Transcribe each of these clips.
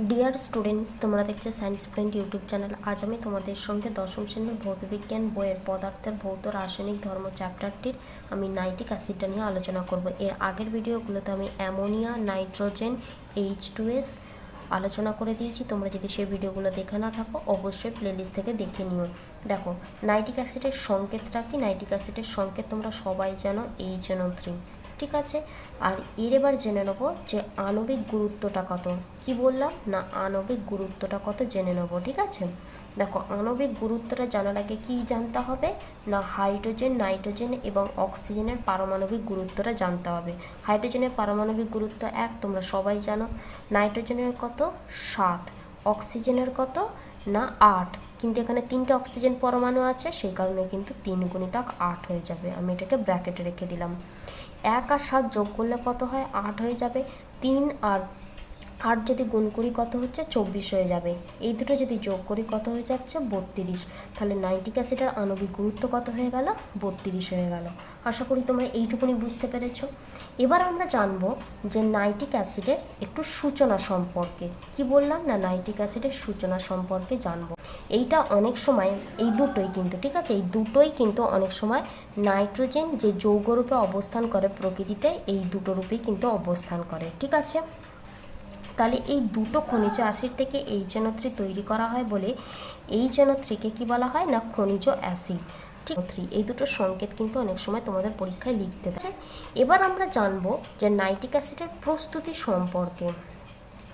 Dear students, তোমরা দেখছো science friend YouTube channel. আজ আমি তোমাদের সঙ্গে দশম শ্রেণীর ভৌতবিজ্ঞান বইয়ের পদার্থের ভৌত রাসায়নিক ধর্ম চ্যাপ্টারটির আমি নাইট্রিক অ্যাসিডটা নিয়ে আলোচনা করব। এর আগের ভিডিওগুলোতে আমি অ্যামোনিয়া, নাইট্রোজেন, H2S আলোচনা করে দিয়েছি। তোমরা যদি সেই ভিডিওগুলো দেখে না থাকো অবশ্যই প্লেলিস্ট থেকে দেখে নিও। দেখো, নাইট্রিক অ্যাসিডের সংকেতটা কি? নাইট্রিক অ্যাসিডের সংকেত তোমরা সবাই জানো HNO3, ঠিক আছে। আর এবার জেনে নেবো যে আণবিক গুরুত্বটা কত। কি বললাম না, আণবিক গুরুত্বটা কত জেনে নেবো, ঠিক আছে। দেখো, আণবিক গুরুত্বটা জানার আগে কি জানতে হবে না, হাইড্রোজেন, নাইট্রোজেন এবং অক্সিজেনের পারমাণবিক গুরুত্বটা জানতে হবে। হাইড্রোজেনের পারমাণবিক গুরুত্ব 1, তোমরা সবাই জানো। নাইট্রোজেনের কত? 7। অক্সিজেনের কত না 8। কিন্তু এখানে 3টে অক্সিজেন পরমাণু আছে, সেই কারণে কিন্তু 3 গুণিতক 8 হয়ে যাবে। আমি এটাকে ব্র্যাকেটে রেখে দিলাম। 1 আর 7 যোগ করলে কত হয়? 8 হয়ে যাবে। 3 আর 8 যদি গুণ করি কত হচ্ছে? 24 হয়ে যাবে। এই দুটো যদি যোগ করি কত হয়ে যাচ্ছে? 32। তাহলে নাইট্রিক অ্যাসিডের আণবিক গুরুত্ব কত হয়ে গেল? 32 হয়ে গেল। আশা করি তোমরা এইটুকুনি বুঝতে পেরেছো। এবার আমরা জানবো যে নাইট্রিক অ্যাসিডের একটু সূচনা সম্পর্কে। কি বললাম না, নাইট্রিক অ্যাসিডের সূচনা সম্পর্কে জানবো। এইটা অনেক সময় এই দুটোই কিন্তু, ঠিক আছে, এই দুটোই কিন্তু অনেক সময় নাইট্রোজেন যে যৌগরূপে অবস্থান করে প্রকৃতিতে, এই দুটো রূপেই কিন্তু অবস্থান করে, ঠিক আছে। তাহলে এই দুটো খনিজ অ্যাসিড থেকে HNO3 তৈরি করা হয় বলে HNO3কে কি বলা হয় না, খনিজ অ্যাসিড। ঠিক, এই দুটো সংকেত কিন্তু অনেক সময় তোমাদের পরীক্ষায় লিখতে দেয়। এবার আমরা জানবো যে নাইট্রিক অ্যাসিডের প্রস্তুতি সম্পর্কে।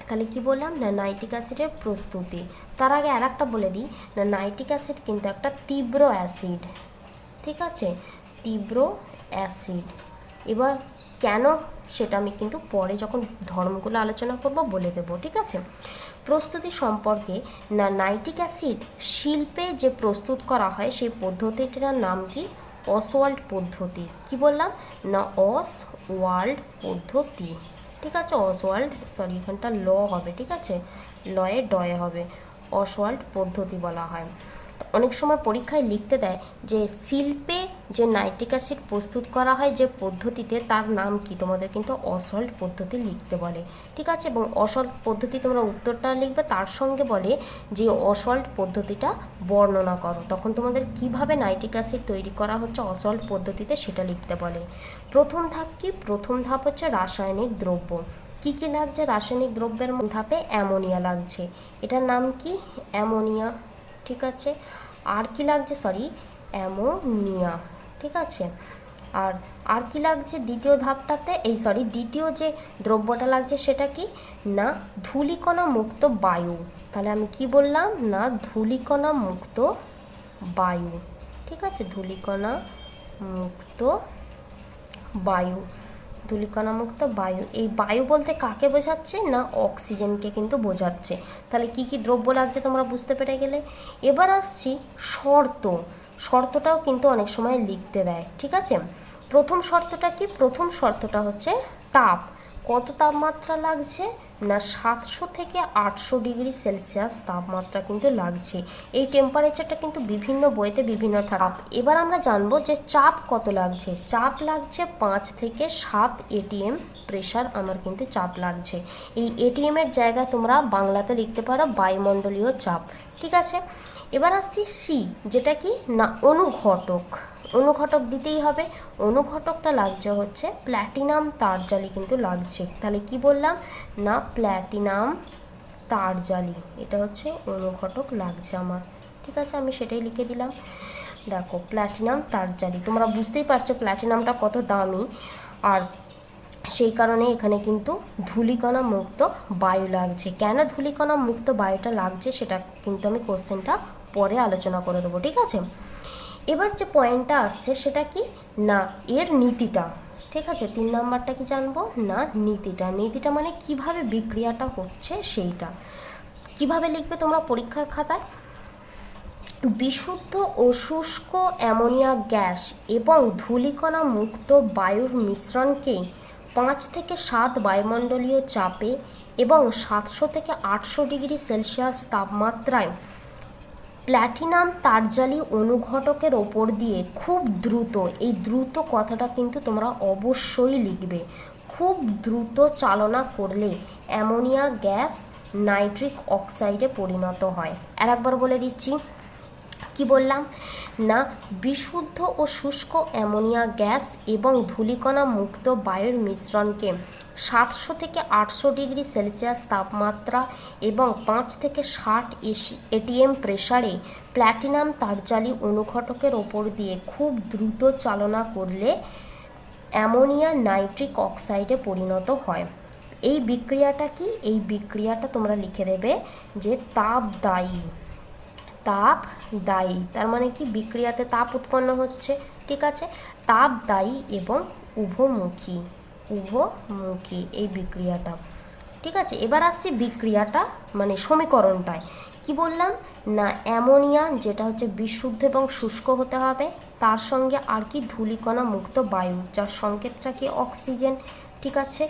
তাহলে কি বললাম না, নাইট্রিক অ্যাসিডের প্রস্তুতি। তার আগে আর একটা বলে দিই না, নাইট্রিক অ্যাসিড কিন্তু একটা তীব্র অ্যাসিড, ঠিক আছে, তীব্র অ্যাসিড। এবার কেন সেটা আমি কিন্তু পরে যখন ধর্মগুলো আলোচনা করব বলে দেবো, ঠিক আছে। প্রস্তুতি সম্পর্কে না, নাইট্রিক অ্যাসিড শিল্পে যে প্রস্তুত করা হয় সেই পদ্ধতিটার নাম কি? অসওয়াল্ড পদ্ধতি। কি বললাম না, অসওয়াল্ড পদ্ধতি, ঠিক আছে। অসওয়াল্ড, সরি এখানটা ল হবে, ঠিক আছে, লয়ে ডয়ে হবে, অসওয়াল্ড পদ্ধতি বলা হয়। অনেক সময় পরীক্ষায় লিখতে দেয় যে শিল্পে যে নাইট্রিক অ্যাসিড প্রস্তুত করা হয় যে পদ্ধতিতে, তার নাম কি? তোমাদের কিন্তু অসল্ট পদ্ধতি লিখতে বলে, ঠিক আছে। এবং অসল্ট পদ্ধতি তোমরা উত্তরটা লিখবে, তার সঙ্গে বলে যে অসল্ট পদ্ধতিটা বর্ণনা করো। তখন তোমাদের কিভাবে নাইট্রিক অ্যাসিড তৈরি করা হচ্ছে অসল্ট পদ্ধতিতে সেটা লিখতে বলে। প্রথম ধাপ কি? প্রথম ধাপ হচ্ছে রাসায়নিক দ্রব্য। কি কি লাগছে রাসায়নিক দ্রব্যের ধাপে? অ্যামোনিয়া লাগছে, এটার নাম কি? অ্যামোনিয়া, ঠিক আছে। আর কি লাগছে? সরি, অ্যামোনিয়া, ঠিক আছে। আর কি লাগছে দ্বিতীয় ধাপটাতে? দ্বিতীয় যে দ্রব্যটা লাগছে সেটা কি না, ধূলিকণা মুক্ত বায়ু। তাহলে আমি কি বললাম না, ধূলিকণা মুক্ত বায়ু, ঠিক আছে, ধূলিকণা মুক্ত বায়ু, ধূলিকণামুক্ত বায়ু। এই বায়ু বলতে কাকে বোঝাচ্ছে না, অক্সিজেনকে কিন্তু বোঝাচ্ছে। তাহলে কি কি দ্রব্য লাগছে তোমরা বুঝতে পেরে গেলে। এবার আসছি শর্তটাও কিন্তু অনেক সময় লিখতে দেয়, ঠিক আছে। প্রথম শর্তটা কি? প্রথম শর্তটা হচ্ছে তাপ। কত তাপমাত্রা লাগছে না, 700 থেকে 800 ডিগ্রি সেলসিয়াস তাপমাত্রা কিন্তু লাগছে। এই টেম্পারেচারটা কিন্তু বিভিন্ন বইতে বিভিন্ন থাকে। এবার আমরা জানবো যে চাপ কত লাগছে। চাপ লাগছে 5 থেকে 7 ATM প্রেশার আমার কিন্তু চাপ লাগছে। এই ATM এর জায়গায় তোমরা বাংলাতে লিখতে পারো বায়ুমণ্ডলীয় চাপ, ঠিক আছে। এবার আসছি সি, যেটা কি না, অনুঘটক। অনুঘটক দিতেই হবে। অনুঘটকটা লাগছে হচ্ছে প্ল্যাটিনাম তারজালি কিন্তু লাগছে। তাহলে কি বললাম না, প্ল্যাটিনাম তারজালি, এটা হচ্ছে অনুঘটক লাগছে আমার, ঠিক আছে, আমি সেটাই লিখে দিলাম। দেখো, প্ল্যাটিনাম তারজালি, তোমরা বুঝতেই পারছো প্ল্যাটিনামটা কত দামি। আর সেই কারণে এখানে কিন্তু ধূলিকণা মুক্ত বায়ু লাগছে। কেন ধূলিকণা মুক্ত বায়ুটা লাগছে সেটা কিন্তু আমি কোশ্চেনটা পরে আলোচনা করে দেবো, ঠিক আছে। এবার যে পয়েন্টটা আসছে সেটা কি না, এর নীতিটা, ঠিক আছে। 3 নাম্বারটা কি জানবো না, নীতিটা। নীতিটা মানে কিভাবে বিক্রিয়াটা হচ্ছে সেইটা। কিভাবে লিখবে তোমরা পরীক্ষার খাতায়? বিশুদ্ধ ও শুষ্ক অ্যামোনিয়া গ্যাস এবং ধূলিকণা মুক্ত বায়ুর মিশ্রণকে 5 থেকে 7 বায়ুমণ্ডলীয় চাপে এবং 700 থেকে 800 ডিগ্রি সেলসিয়াস তাপমাত্রায় প্ল্যাটিনাম তারজালি অনুঘটকের ওপর দিয়ে খুব দ্রুত, এই দ্রুত কথাটা কিন্তু তোমরা অবশ্যই লিখবে, খুব দ্রুত চালনা করলে অ্যামোনিয়া গ্যাস নাইট্রিক অক্সাইডে পরিণত হয়। আর একবার বলে দিচ্ছি, কি বললাম না, বিশুদ্ধ ও শুষ্ক অ্যামোনিয়া গ্যাস এবং ধূলিকণা মুক্ত বায়ুর মিশ্রণকে 700 থেকে 800 ডিগ্রি সেলসিয়াস তাপমাত্রা এবং 5 থেকে 60 এটিএম প্রেসারে প্ল্যাটিনাম তারজালি অনুঘটকের ওপর দিয়ে খুব দ্রুত চালনা করলে অ্যামোনিয়া নাইট্রিক অক্সাইডে পরিণত হয়। এই বিক্রিয়াটা কি? এই বিক্রিয়াটা তোমরা লিখে দেবে যে তাপদায়ী। তাপদায়ী তার মানে কি? বিক্রিয়াতে তাপ উৎপন্ন হচ্ছে, ঠিক আছে, তাপদায়ী এবং উভমুখী এই বিক্রিয়াটা, ঠিক আছে। এবার আসছি বিক্রিয়াটা মানে সমীকরণটায়। কি বললাম না, অ্যামোনিয়া যেটা হচ্ছে বিশুদ্ধ এবং শুষ্ক হতে হবে, তার সঙ্গে আর কি ধূলিকণা মুক্ত বায়ু, যার সংকেতটা কি অক্সিজেন, ঠিক আছে।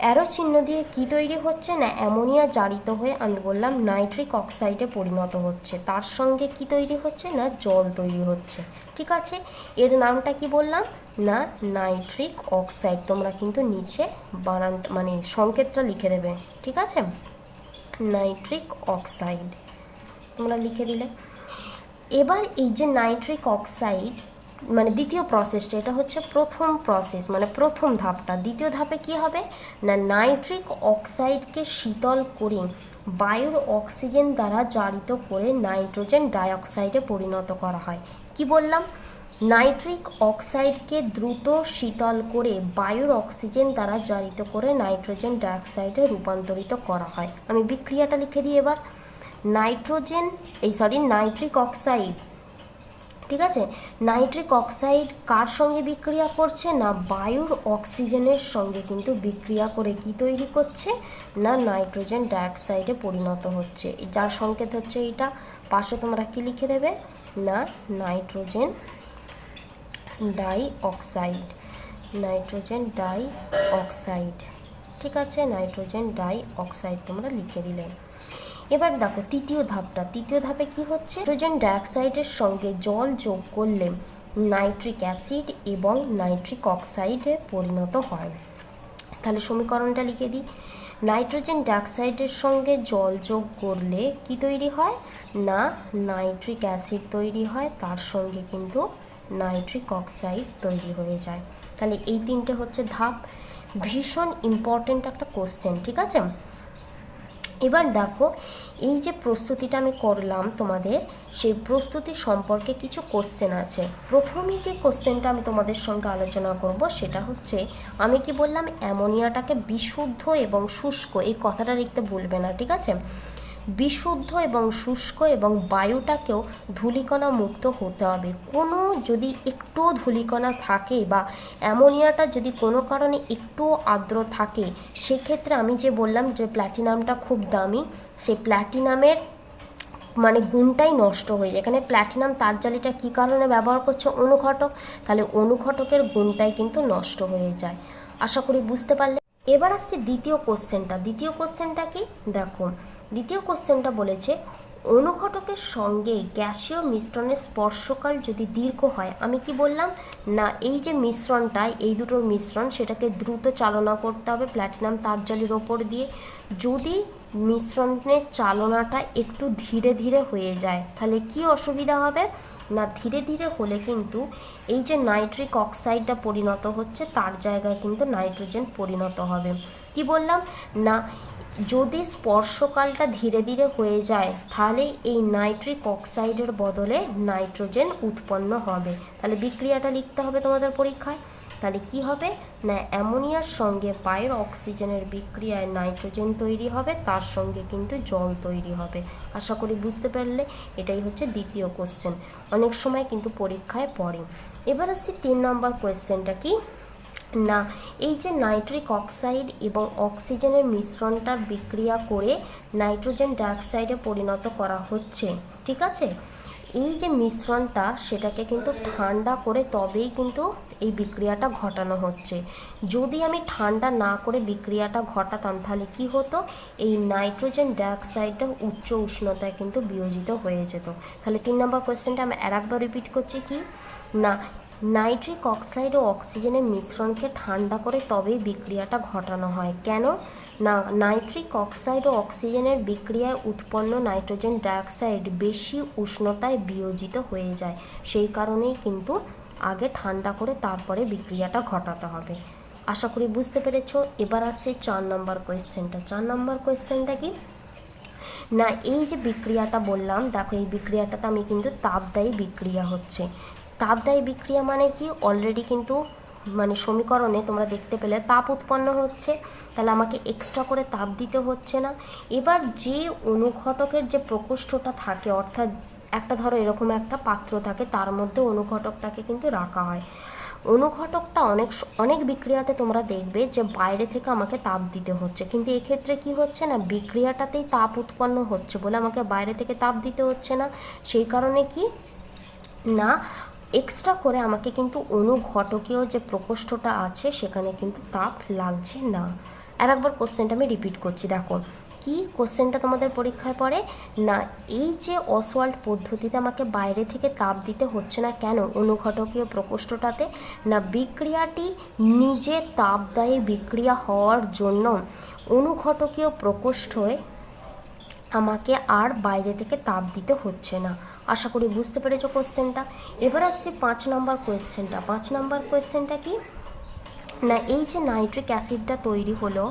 অ্যারো চিহ্ন দিয়ে কি তৈরি হচ্ছে না, অ্যামোনিয়া জারিত হয়ে আমি বললাম নাইট্রিক অক্সাইডে পরিণত হচ্ছে, তার সঙ্গে কি তৈরি হচ্ছে না, জল তৈরি হচ্ছে, ঠিক আছে। এর নামটা কি বললাম না, নাইট্রিক অক্সাইড। তোমরা কিন্তু নিচে বানান মানে সংকেতটা লিখে দেবে, ঠিক আছে, নাইট্রিক অক্সাইড তোমরা লিখে দিলে। এবার এই যে নাইট্রিক অক্সাইড মানে দ্বিতীয় প্রসেসটা, এটা হচ্ছে প্রথম প্রসেস মানে প্রথম ধাপটা। দ্বিতীয় ধাপে কি হবে না, নাইট্রিক অক্সাইডকে শীতল করে বায়ুর অক্সিজেন দ্বারা জারিত করে নাইট্রোজেন ডাইঅক্সাইডে পরিণত করা হয়। কি বললাম, নাইট্রিক অক্সাইডকে দ্রুত শীতল করে বায়ুর অক্সিজেন দ্বারা জারিত করে নাইট্রোজেন ডাইঅক্সাইডে রূপান্তরিত করা হয়। আমি বিক্রিয়াটা লিখে দিই এবার। নাইট্রিক অক্সাইড, ঠিক আছে, নাইট্রিক অক্সাইড কার সঙ্গে বিক্রিয়া করছে না, বায়ুর অক্সিজেনের সঙ্গে কিন্তু বিক্রিয়া করে কি তৈরি করছে না, নাইট্রোজেন ডাইঅক্সাইডে পরিণত হচ্ছে, যার সংকেত হচ্ছে এইটা। পাশে তোমরা কি লিখে দেবে না, নাইট্রোজেন ডাইঅক্সাইড, ঠিক আছে, নাইট্রোজেন ডাইঅক্সাইড তোমরা লিখে দিলে। এবার দেখো তৃতীয় ধাপে কি হচ্ছে, নাইট্রোজেন ডাইঅক্সাইডের সঙ্গে জল যোগ করলে নাইট্রিক অ্যাসিড এবং নাইট্রিক অক্সাইডে পরিণত হয়। তাহলে সমীকরণটা লিখে দিই, নাইট্রোজেন ডাইঅক্সাইডের সঙ্গে জল যোগ করলে কি তৈরি হয় না, নাইট্রিক অ্যাসিড তৈরি হয়, তার সঙ্গে কিন্তু নাইট্রিক অক্সাইড তৈরি হয়ে যায়। তাহলে এই তিনটে হচ্ছে ধাপ, ভীষণ ইম্পর্টেন্ট একটা কোশ্চেন, ঠিক আছে। এবার দেখো এই যে প্রস্তুতিটা আমি করলাম তোমাদের, সেই প্রস্তুতি সম্পর্কে কিছু কোশ্চেন আছে। প্রথমেই যে কোশ্চেনটা আমি তোমাদের সঙ্গে আলোচনা করব সেটা হচ্ছে, আমি কি বললাম, অ্যামোনিয়াটাকে বিশুদ্ধ এবং শুষ্ক, এই কথাটা লিখতে ভুলবে না, ঠিক আছে। বিশুদ্ধ এবং শুষ্ক এবং বায়ুটাকেও ধূলিকণা মুক্ত হতে হবে। কোনো যদি একটু ধূলিকণা থাকে বা অ্যামোনিয়াটা যদি কোনো কারণে একটু আর্দ্র থাকে, সেক্ষেত্রে আমি যে বললাম যে প্ল্যাটিনামটা খুব দামি, সেই প্ল্যাটিনামের মানে গুণটাই নষ্ট হয়ে যায়। এখানে প্ল্যাটিনাম তারজালিটা কী কারণে ব্যবহার করছে, অনুঘটক, তাহলে অনুঘটকের গুণটাই কিন্তু নষ্ট হয়ে যায়। আশা করি বুঝতে পারলে। এবার আসছে দ্বিতীয় কোশ্চেনটা কি দেখো, দ্বিতীয় কোশ্চেনটা বলেছে, অনুঘটকের সঙ্গে গ্যাসীয় মিশ্রণের স্পর্শকাল যদি দীর্ঘ হয়, আমি কি বললাম না, এই যে মিশ্রণটা, এই দুটোর মিশ্রণ, সেটাকে দ্রুত চালনা করতে হবে প্ল্যাটিনাম তারজালির ওপর দিয়ে। যদি মিশ্রণের চালনাটা একটু ধীরে ধীরে হয়ে যায়, তাহলে কি অসুবিধা হবে না, ধীরে ধীরে হলে কিন্তু এই যে নাইট্রিক অক্সাইডটা পরিণত হচ্ছে, তার জায়গায় কিন্তু নাইট্রোজেন পরিণত হবে। কি বললাম না, যদি স্পর্শকালটা ধীরে ধীরে হয়ে যায়, তাহলে এই নাইট্রিক অক্সাইডের বদলে নাইট্রোজেন উৎপন্ন হবে। তাহলে বিক্রিয়াটা লিখতে হবে তোমাদের পরীক্ষায়। তাহলে কি হবে না, অ্যামোনিয়ার সঙ্গে বায়ুর অক্সিজেনের বিক্রিয়ায় নাইট্রোজেন তৈরি হবে, তার সঙ্গে কিন্তু জল তৈরি হবে। আশা করি বুঝতে পারলে। এটাই হচ্ছে দ্বিতীয় কোশ্চেন, অনেক সময় কিন্তু পরীক্ষায় পড়ে। এবার আসছি 3 নম্বর কোয়েশ্চেনটা কি না, এই যে নাইট্রিক অক্সাইড এবং অক্সিজেনের মিশ্রণটা বিক্রিয়া করে নাইট্রোজেন ডাইঅক্সাইডে পরিণত করা হচ্ছে, ঠিক আছে, এই যে মিশ্রণটা সেটাকে কিন্তু ঠান্ডা করে তবেই কিন্তু এই বিক্রিয়াটা ঘটানো হচ্ছে। যদি আমি ঠান্ডা না করে বিক্রিয়াটা ঘটাতাম, তাহলে কি হতো, এই নাইট্রোজেন ডাইঅক্সাইডটা উচ্চ উষ্ণতায় কিন্তু বিয়োজিত হয়ে যেত। তাহলে 3 নম্বর কোয়েশ্চেনটা আমি আরেকবার রিপিট করছি, কি না, নাইট্রিক অক্সাইড ও অক্সিজেনের মিশ্রণকে ঠান্ডা করে তবেই বিক্রিয়াটা ঘটানো হয়। কেন না নাইট্রিক অক্সাইড ও অক্সিজেনের বিক্রিয়ায় উৎপন্ন নাইট্রোজেন ডাইঅক্সাইড বেশি উষ্ণতায় বিয়োজিত হয়ে যায়, সেই কারণেই কিন্তু আগে ঠান্ডা করে তারপরে বিক্রিয়াটা ঘটাতে হবে। আশা করি বুঝতে পেরেছো। এবার আসছে 4 নম্বর কোয়েশ্চেনটা। 4 নম্বর কোয়েশ্চেনটা কি না, এই যে বিক্রিয়াটা বললাম, দেখো এই বিক্রিয়াটাতে আমি কিন্তু তাপদায়ী বিক্রিয়া হচ্ছে। তাপদায়ী বিক্রিয়া মানে কি, অলরেডি কিন্তু মানে সমীকরণে তোমরা দেখতে পেলে তাপ উৎপন্ন হচ্ছে, তাহলে আমাকে এক্সট্রা করে তাপ দিতে হচ্ছে না। এবার যে অনুঘটকের যে প্রকোষ্ঠটা থাকে, অর্থাৎ একটা ধরো এরকম একটা পাত্র থাকে, তার মধ্যে অনুঘটকটাকে কিন্তু রাখা হয়। অনুঘটকটা অনেক বিক্রিয়াতে তোমরা দেখবে যে বাইরে থেকে আমাকে তাপ দিতে হচ্ছে, কিন্তু এক্ষেত্রে কি হচ্ছে না, বিক্রিয়াটাতেই তাপ উৎপন্ন হচ্ছে বলে আমাকে বাইরে থেকে তাপ দিতে হচ্ছে না। সেই কারণে কি না, এক্সট্রা করে আমাকে কিন্তু অনুঘটকীয় যে প্রকোষ্ঠটা আছে সেখানে কিন্তু তাপ লাগছে না। আর একবার কোশ্চেনটা আমি রিপিট করছি, দেখো কি কোশ্চেনটা তোমাদের পরীক্ষায় পড়ে না, এই যে অসওয়াল্ড পদ্ধতিতে আমাকে বাইরে থেকে তাপ দিতে হচ্ছে না কেন অনুঘটকীয় প্রকোষ্ঠটাতে, না বিক্রিয়াটি নিজে তাপদায়ী বিক্রিয়া হওয়ার জন্য অনুঘটকীয় প্রকোষ্ঠে আমাকে আর বাইরে থেকে তাপ দিতে হচ্ছে না। আশা করি বুঝতে পেরেছো কোশ্চেনটা। এবার আসছে 5 নম্বর কোয়েশ্চেনটা। 5 নম্বর কোয়েশ্চেনটা কি না, এই যে নাইট্রিক অ্যাসিডটা তৈরি হলো,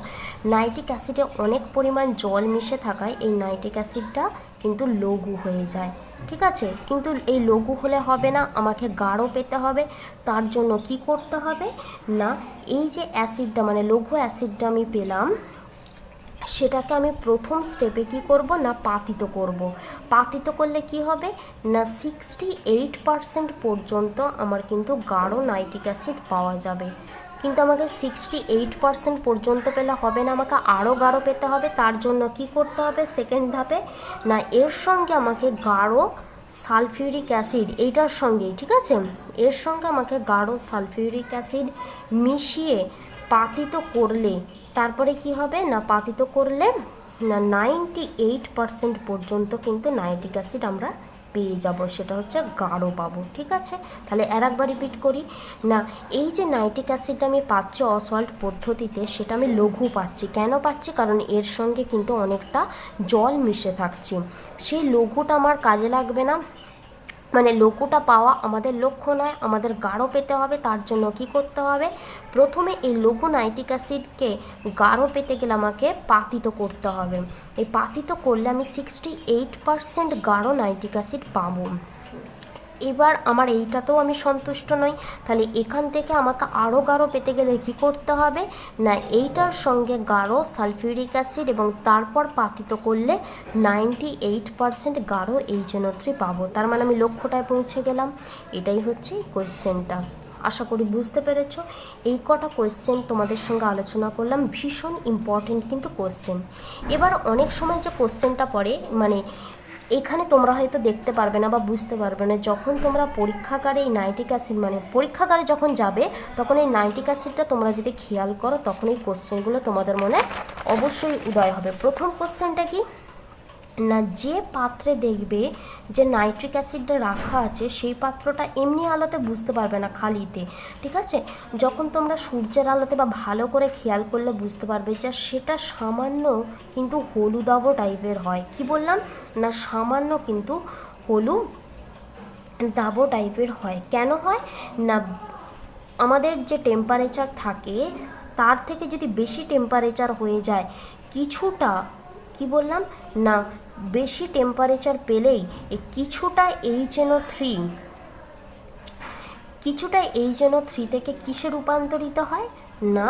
নাইট্রিক অ্যাসিডে অনেক পরিমাণ জল মিশে থাকায় এই নাইট্রিক অ্যাসিডটা কিন্তু লঘু হয়ে যায়। ঠিক আছে, কিন্তু এই লঘু হলে হবে না, আমাকে গাঢ় পেতে হবে। তার জন্য কি করতে হবে না, এই যে অ্যাসিডটা মানে লঘু অ্যাসিডটা আমি পেলাম, সেটাকে আমি প্রথম স্টেপে কি করব না পাতিত করব। পাতিত করলে কি হবে না 68% পর্যন্ত আমার কিন্তু গাঢ় নাইট্রিক অ্যাসিড পাওয়া যাবে। কিন্তু আমাকে 68% পর্যন্ত পেলে হবে না, আমাকে আরও গাঢ় পেতে হবে। তার জন্য কি করতে হবে সেকেন্ড ধাপে না, এর সঙ্গে আমাকে গাঢ় সালফিউরিক অ্যাসিড, এইটার সঙ্গেই ঠিক আছে, এর সঙ্গে আমাকে গাঢ় সালফিউরিক অ্যাসিড মিশিয়ে পাতিত করলে তারপরে কি হবে না, পাতিত করলে না 98% পর্যন্ত কিন্তু নাইট্রিক অ্যাসিড আমরা পেয়ে যাব, সেটা হচ্ছে গাঢ় পাবো। ঠিক আছে, তাহলে আর একবার রিপিট করি না, এই যে নাইট্রিক অ্যাসিডটা আমি পাচ্ছি অসওয়াল্ড পদ্ধতিতে, সেটা আমি লঘু পাচ্ছি। কেন পাচ্ছি, কারণ এর সঙ্গে কিন্তু অনেকটা জল মিশে থাকছে। সেই লঘুটা আমার কাজে লাগবে না, মানে লঘুটা পাওয়া আমাদের লক্ষ্য নয়, আমাদের গাঢ় পেতে হবে। তার জন্য কি করতে হবে, প্রথমে এই লঘু নাইট্রিক অ্যাসিডকে গাঢ় পেতে গেলে আমাকে পাতিত করতে হবে। এই পাতিত করলে আমি 68% গাঢ় নাইট্রিক অ্যাসিড পাবো। এবার আমার এইটাতেও আমি সন্তুষ্ট নই, তাহলে এখান থেকে আমাকে আরও গাঢ় পেতে গেলে কী করতে হবে না, এইটার সঙ্গে গাঢ় সালফিউরিক অ্যাসিড এবং তারপর পাতিত করলে 98% গাঢ় HNO3 পাবো। তার মানে আমি লক্ষ্যটায় পৌঁছে গেলাম। এটাই হচ্ছে কোয়েশ্চেনটা। আশা করি বুঝতে পেরেছো। এই কটা কোয়েশ্চেন তোমাদের সঙ্গে আলোচনা করলাম, ভীষণ ইম্পর্টেন্ট কিন্তু কোয়েশ্চেন। এবার অনেক সময় যে কোয়েশ্চেনটা পড়ে, মানে এখানে তোমরা হয়তো দেখতে পারবে না বা বুঝতে পারবে না, যখন তোমরা পরীক্ষাগারে এই নাইট্রিক অ্যাসিড মানে পরীক্ষাগারে যখন যাবে তখন এই নাইট্রিক অ্যাসিডটা তোমরা যদি খেয়াল করো, তখন এই কোশ্চেনগুলো তোমাদের মনে অবশ্যই উদয় হবে। প্রথম কোশ্চেনটা কি না, যে পাত্রে দেখবে যে নাইট্রিক অ্যাসিডটা রাখা আছে সেই পাত্রটা এমনি আলোতে বুঝতে পারবে না খালিতে। ঠিক আছে, যখন তোমরা সূর্যের আলোতে বা ভালো করে খেয়াল করলে বুঝতে পারবে যে সেটা সামান্য কিন্তু হলুদাভ টাইপের হয়। কি বললাম না, সামান্য কিন্তু হলুদাভ টাইপের হয়। কেন হয় না, আমাদের যে টেম্পারেচার থাকে তার থেকে যদি বেশি টেম্পারেচার হয়ে যায়, কিছুটা কি বললাম না, বেশি টেম্পারেচার পেলেই কিছুটা HNO3 থেকে কিসে রূপান্তরিত হয় না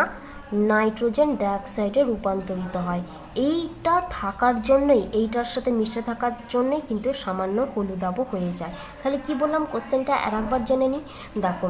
নাইট্রোজেন ডাইঅক্সাইডে রূপান্তরিত হয়। এইটা থাকার জন্যই, এইটার সাথে মিশে থাকার জন্যই কিন্তু সামান্য হলুদাভ হয়ে যায়। তাহলে কি বললাম কোশ্চেনটা আর একবার জেনে নিই। দেখো,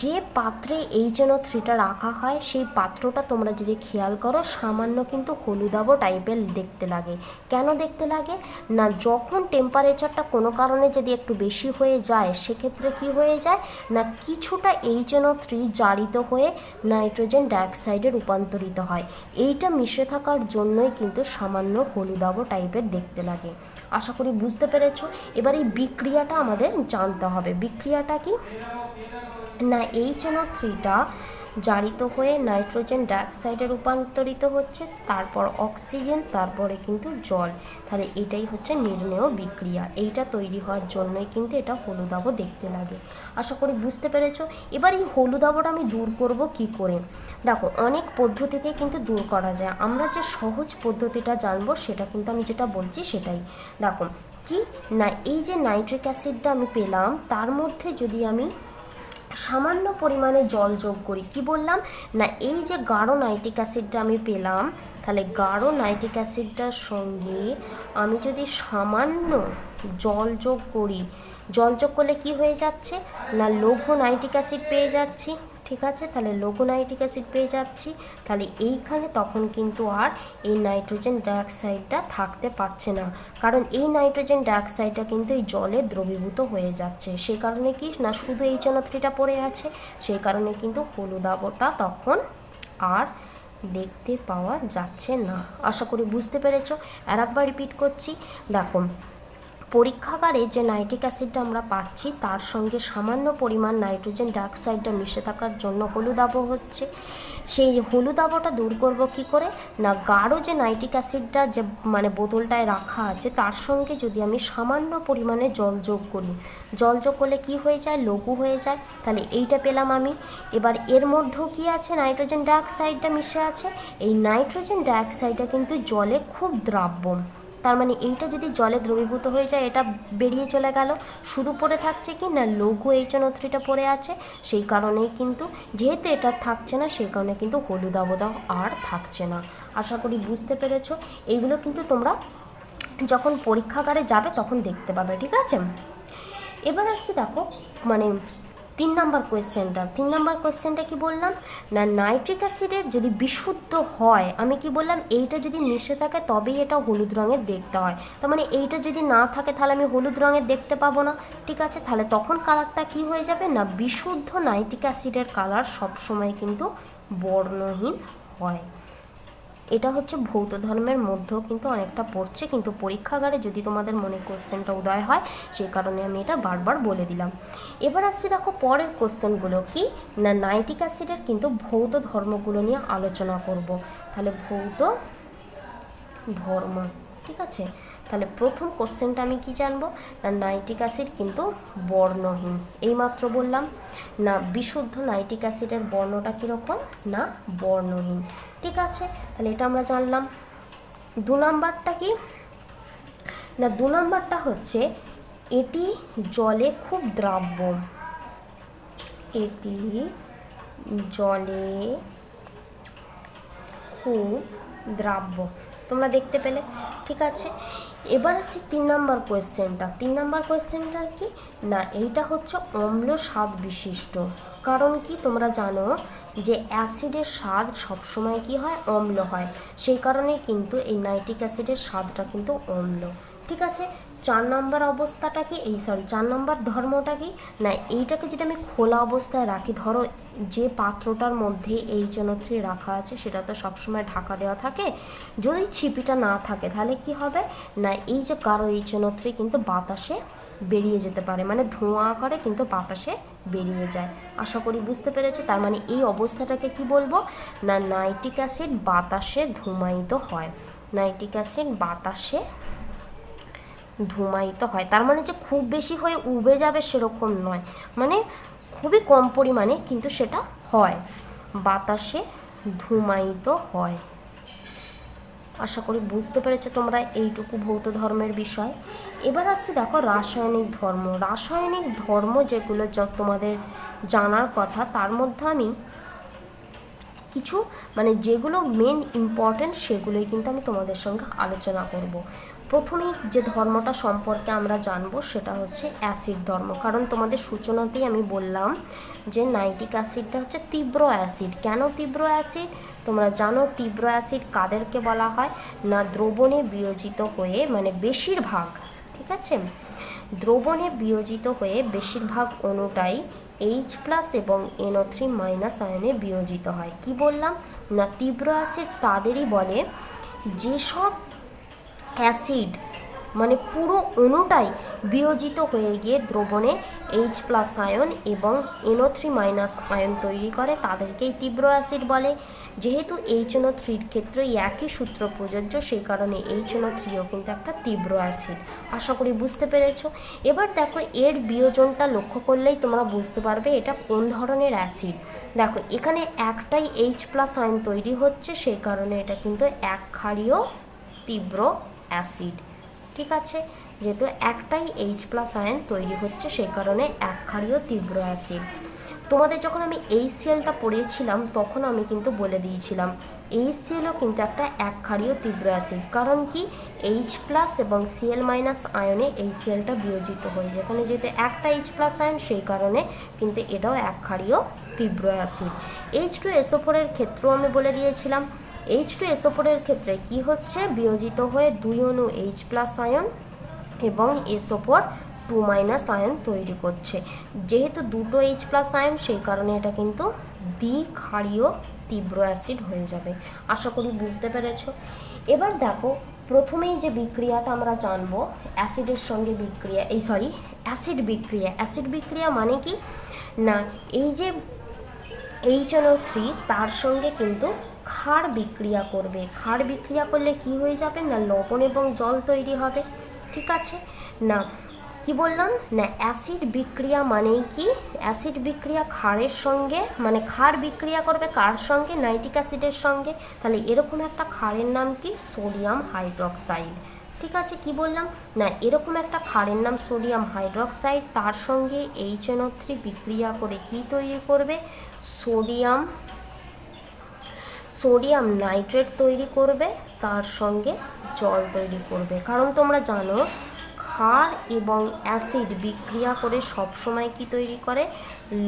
যে পাত্রে HNO3টা রাখা হয় সেই পাত্রটা তোমরা যদি খেয়াল করো সামান্য কিন্তু হলুদাভ টাইপের দেখতে লাগে। কেন দেখতে লাগে না, যখন টেম্পারেচারটা কোনো কারণে যদি একটু বেশি হয়ে যায়, সেক্ষেত্রে কি হয়ে যায় না কিছুটা HNO3 জারিত হয়ে নাইট্রোজেন ডাইঅক্সাইডে রূপান্তরিত হয়। এইটা মিশে থাকার জন্যই কিন্তু সামান্য হলুদাভ টাইপের দেখতে লাগে। আশা করি বুঝতে পেরেছো। এবার এই বিক্রিয়াটা আমাদের জানতে হবে। বিক্রিয়াটা কি না, HNO3টা জারিত হয়ে নাইট্রোজেন ডাইঅক্সাইডে রূপান্তরিত হচ্ছে, তারপর অক্সিজেন, তারপরে কিন্তু জল। তাহলে এটাই হচ্ছে নির্ণেয় বিক্রিয়া। এইটা তৈরি হওয়ার জন্যই কিন্তু এটা হলুদাভ দেখতে লাগে। আশা করি বুঝতে পেরেছো। এবার এই হলুদাভটা আমি দূর করব কি করে? দেখো, অনেক পদ্ধতিতে কিন্তু দূর করা যায়। আমরা যে সহজ পদ্ধতিটা জানবো সেটা কিন্তু আমি যেটা বলছি সেটাই। দেখো কি না, এই যে নাইট্রিক অ্যাসিডটা আমি পেলাম, তার মধ্যে যদি আমি সামান্য পরিমাণে জল যোগ করি, কি বললাম না, এই যে গাঢ় নাইট্রিক অ্যাসিডটা আমি পেলাম, তাহলে গাঢ় নাইট্রিক অ্যাসিডটার সঙ্গে আমি যদি সামান্য জল যোগ করি, জল যোগ করলে কি হয়ে যাচ্ছে না, লঘু নাইট্রিক অ্যাসিড পেয়ে যাচ্ছি। ঠিক আছে, তাহলে লঘু নাইট্রিক অ্যাসিড পেয়ে যাচ্ছি। তাহলে এইখানে তখন কিন্তু আর এই নাইট্রোজেন ডাইঅক্সাইডটা থাকতে পারছে না, কারণ এই নাইট্রোজেন ডাইঅক্সাইডটা কিন্তু এই জলে দ্রবীভূত হয়ে যাচ্ছে। সেই কারণে কি না, শুধু HNO3টা পড়ে আছে, সেই কারণে কিন্তু হলুদাভটা তখন আর দেখতে পাওয়া যাচ্ছে না। আশা করি বুঝতে পেরেছো। আর একবার রিপিট করছি, দেখো পরীক্ষাগারে যে নাইট্রিক অ্যাসিডটা আমরা পাচ্ছি, তার সঙ্গে সামান্য পরিমাণ নাইট্রোজেন ডাইঅক্সাইডটা মিশে থাকার জন্য হলুদাভ হচ্ছে। সেই হলুদাভটা দূর করব কি করে না, গাঢ় যে নাইট্রিক অ্যাসিডটা যে মানে বোতলটায় রাখা আছে, তার সঙ্গে যদি আমি সামান্য পরিমাণে জল যোগ করি, জল যোগ করলে কী হয়ে যায়, লঘু হয়ে যায়। তাহলে এইটা পেলাম আমি। এবার এর মধ্যেও কি আছে, নাইট্রোজেন ডাইঅক্সাইডটা মিশে আছে। এই নাইট্রোজেন ডাইঅক্সাইডটা কিন্তু জলে খুব দ্রাব্য, তার মানে এইটা যদি জলে দ্রবীভূত হয়ে যায়, এটা বেরিয়ে চলে গেল, শুধু পড়ে থাকছে কি না, লঘু HNO3টা পড়ে আছে। সেই কারণেই কিন্তু, যেহেতু এটা থাকছে না, সেই কারণে কিন্তু হলুদাভটা আর থাকছে না। আশা করি বুঝতে পেরেছো। এইগুলো কিন্তু তোমরা যখন পরীক্ষাগারে যাবে তখন দেখতে পাবে। ঠিক আছে, এবার আসছি দেখো মানে 3 নম্বর কোয়েশ্চেনটা কি বললাম না, নাইট্রিক অ্যাসিডের যদি বিশুদ্ধ হয়, আমি কি বললাম, এইটা যদি মিশে থাকে তবেই এটা হলুদ রঙের দেখতে হয়। তার মানে এইটা যদি না থাকে তাহলে আমি হলুদ রঙের দেখতে পাবো না। ঠিক আছে, তাহলে তখন কালারটা কি হয়ে যাবে না, বিশুদ্ধ নাইট্রিক অ্যাসিডের কালার সবসময় কিন্তু বর্ণহীন হয়। এটা হচ্ছে ভৌত ধর্মের মধ্যেও কিন্তু অনেকটা পড়ছে, কিন্তু পরীক্ষাগারে যদি তোমাদের মনে কোশ্চেনটা উদয় হয়, সেই কারণে আমি এটা বারবার বলে দিলাম। এবার আসছি দেখো পরের কোশ্চেনগুলো কি না, নাইট্রিক অ্যাসিডের কিন্তু ভৌত ধর্মগুলো নিয়ে আলোচনা করব। তাহলে ভৌত ধর্ম, ঠিক আছে। তাহলে প্রথম কোশ্চেনটা আমি কি জানবো না, নাইট্রিক অ্যাসিড কিন্তু বর্ণহীন। এইমাত্র বললাম না, বিশুদ্ধ নাইট্রিক অ্যাসিডের বর্ণটা কীরকম না, বর্ণহীন। ঠিক আছে, তাহলে এটা আমরা জানলাম। 2 নাম্বারটা কি না, 2 নাম্বারটা হচ্ছে এটি জলে খুব দ্রাব্য। এটি জলে খুব দ্রাব্য, তোমরা দেখতে পেলে। ঠিক আছে, এবার আসছি 3 নম্বর কোয়েশ্চেনটা। 3 নম্বর কোয়েশ্চেনটা কি না, এইটা হচ্ছে অম্ল স্বাদ বিশিষ্ট। কারণ কি তোমরা জানো যে অ্যাসিডের স্বাদ সবসময় কি হয়, অম্ল হয়। সেই কারণে কিন্তু এই নাইট্রিক অ্যাসিডের স্বাদটা কিন্তু অম্ল। ঠিক আছে, 4 নম্বর অবস্থাটা কি, 4 নম্বর ধর্মটা কি না, এইটাকে যদি আমি খোলা অবস্থায় রাখি, ধরো যে পাত্রটার মধ্যে HNO3 রাখা আছে সেটা তো সবসময় ঢাকা দেওয়া থাকে, যদি ছিপিটা না থাকে তাহলে কি হবে না, এই যে গাঢ় HNO3 কিন্তু বাতাসে বেরিয়ে যেতে পারে, মানে ধোঁয়া আকারে কিন্তু বাতাসে বেরিয়ে যায়। আশা করি বুঝতে পেরেছো। তার মানে এই অবস্থাটাকে কি বলবো না, নাইট্রিক অ্যাসিড বাতাসে ধূমায়িত হয়। নাইট্রিক অ্যাসিড বাতাসে ধূমায়িত হয়, তার মানে যে খুব বেশি হয়ে উবে যাবে সেরকম নয়, মানে খুবই কম পরিমাণে কিন্তু সেটা হয়, বাতাসে ধূমায়িত হয়। আশা করি বুঝতে পেরেছো তোমরা এইটুকু ভৌত ধর্মের বিষয়। এবার আসছি দেখো রাসায়নিক ধর্ম। রাসায়নিক ধর্ম যেগুলো তোমাদের জানার কথা, তার মধ্যে আমি কিছু মানে যেগুলো মেন ইম্পর্টেন্ট সেগুলোই কিন্তু আমি তোমাদের সঙ্গে আলোচনা করব। প্রথমেই যে ধর্মটা সম্পর্কে আমরা জানবো সেটা হচ্ছে অ্যাসিড ধর্ম। কারণ তোমাদের সূচনাতেই আমি বললাম যে নাইট্রিক অ্যাসিডটা হচ্ছে তীব্র অ্যাসিড। কেন তীব্র অ্যাসিড তোমরা জানো, তীব্র অ্যাসিড কাদেরকে বলা হয় না, দ্রবণে বিয়োজিত হয়ে মানে বেশিরভাগ, ঠিক আছে, দ্রবণে বিয়োজিত হয়ে বেশিরভাগ অণুটাই H+ এবং NO3- আয়নে বিয়োজিত হয়। কি বললাম না, তীব্র অ্যাসিড তাদেরই বলে যেসব অ্যাসিড মানে পুরো অণুটাই বিয়োজিত হয়ে গিয়ে দ্রবণে H+ আয়ন এবং NO3 মাইনাস আয়ন তৈরি করে, তাদেরকেই তীব্র অ্যাসিড বলে। যেহেতু HNO3 ক্ষেত্রে একই সূত্র প্রযোজ্য, সেই কারণে HNO3ও কিন্তু একটা তীব্র অ্যাসিড। আশা করি বুঝতে পেরেছো। এবার দেখো এর বিয়োজনটা লক্ষ্য করলেই তোমরা বুঝতে পারবে এটা কোন ধরনের অ্যাসিড। দেখো এখানে একটাই H+ আয়ন তৈরি হচ্ছে, সেই কারণে এটা কিন্তু এক ক্ষারীয় তীব্র অ্যাসিড। ঠিক আছে, যেহেতু একটাই H+ আয়ন তৈরি হচ্ছে, সেই কারণে এক ক্ষারীয় তীব্র অ্যাসিড। তোমাদের যখন আমি HClটা পড়িয়েছিলাম তখন আমি কিন্তু বলে দিয়েছিলাম HClও কিন্তু একটা এক ক্ষারীয় তীব্র অ্যাসিড। কারণ কি, H+ এবং Cl- আয়নে HClটা বিয়োজিত হয়ে যায়। এখানে যেহেতু একটা H+ আয়ন, সেই কারণে কিন্তু এটাও এক ক্ষারীয় তীব্র অ্যাসিড। H2SO4 এর ক্ষেত্রেও আমি বলে দিয়েছিলাম H2SO4 এর ক্ষেত্রে কি হচ্ছে, বিয়োজিত হয়ে দুই অণু H+ আয়ন এবং SO4 2- আয়ন তৈরি করছে। যেহেতু দুটো H+ আয়ন, সেই কারণে এটা কিন্তু দ্বিক্ষারীয় তীব্র অ্যাসিড হয়ে যাবে। আশা করি বুঝতে পেরেছো। এবার দেখো প্রথমেই যে বিক্রিয়াটা আমরা জানবো অ্যাসিডের সঙ্গে বিক্রিয়া, অ্যাসিড বিক্রিয়া মানে কি না, এই যে HNO3 তার সঙ্গে কিন্তু ক্ষার বিক্রিয়া করবে। ক্ষার বিক্রিয়া করলে কি হয়ে যাবে না, লবণ এবং জল তৈরি হবে। ঠিক আছে না, কি বললাম না, অ্যাসিড বিক্রিয়া মানেই কি, অ্যাসিড বিক্রিয়া ক্ষারের সঙ্গে, মানে ক্ষার বিক্রিয়া করবে কার সঙ্গে, নাইট্রিক অ্যাসিডের সঙ্গে। তাহলে এরকম একটা ক্ষারের নাম কি, সোডিয়াম হাইড্রক্সাইড। ঠিক আছে, কি বললাম না, এরকম একটা ক্ষারের নাম সোডিয়াম হাইড্রক্সাইড, তার সঙ্গে HNO3 বিক্রিয়া করে কি তৈরি করবে, সোডিয়াম নাইট্রেট তৈরি করবে, তার সঙ্গে জল তৈরি করবে। কারণ তোমরা জানো ক্ষার এবং অ্যাসিড বিক্রিয়া করে সবসময় কি তৈরি করে,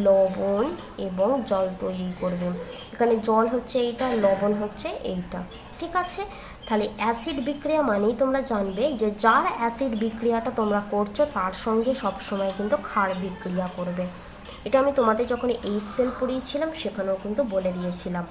লবণ এবং জল তৈরি করবে। এখানে জল হচ্ছে এইটা, লবণ হচ্ছে এইটা। ঠিক আছে, তাহলে অ্যাসিড বিক্রিয়া মানেই তোমরা জানবে যে যার অ্যাসিড বিক্রিয়াটা তোমরা করছো তার সঙ্গে সবসময় কিন্তু ক্ষার বিক্রিয়া করবে। এটা আমি তোমাদের যখন HCl পড়িয়েছিলাম সেখানেও কিন্তু বলে দিয়েছিলাম।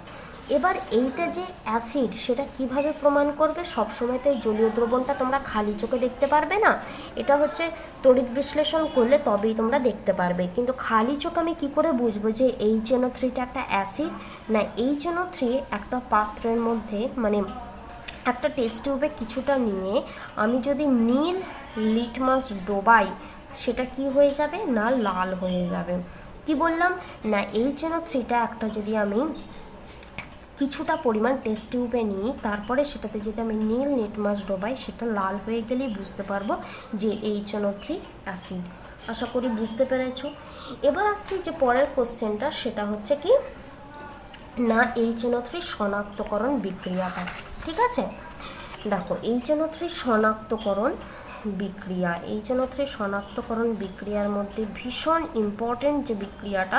এবার এইটা যে অ্যাসিড সেটা কিভাবে প্রমাণ করবে, সবসময় তো এই জলীয় দ্রবণটা তোমরা খালি চোখে দেখতে পারবে না, এটা হচ্ছে তড়িৎ বিশ্লেষণ করলে তবেই তোমরা দেখতে পারবে। কিন্তু খালি চোখ আমি কি করে বুঝবো যে HNO3টা একটা অ্যাসিড না, HNO3 একটা পাত্রের মধ্যে, মানে একটা টেস্ট টিউবে কিছুটা নিয়ে আমি যদি নীল লিটমাস ডোবাই, সেটা কি হয়ে যাবে না, লাল হয়ে যাবে। কি বললাম না, HNO3টা একটা যদি আমি কিছুটা পরিমাণ টেস্ট টিউবে নিই, তারপরে সেটাতে যদি আমি নীল লিটমাস ডোবাই, সেটা লাল হয়ে গেলেই বুঝতে পারবো যে HNO3 অ্যাসিড। আশা করি বুঝতে পেরেছো। এবার আসছি যে পরের কোশ্চেনটা, সেটা হচ্ছে কি না, HNO3 শনাক্তকরণ বিক্রিয়াটা। ঠিক আছে, দেখো HNO3 শনাক্তকরণ বিক্রিয়া, HNO3 শনাক্তকরণ বিক্রিয়ার মধ্যে ভীষণ ইম্পর্টেন্ট যে বিক্রিয়াটা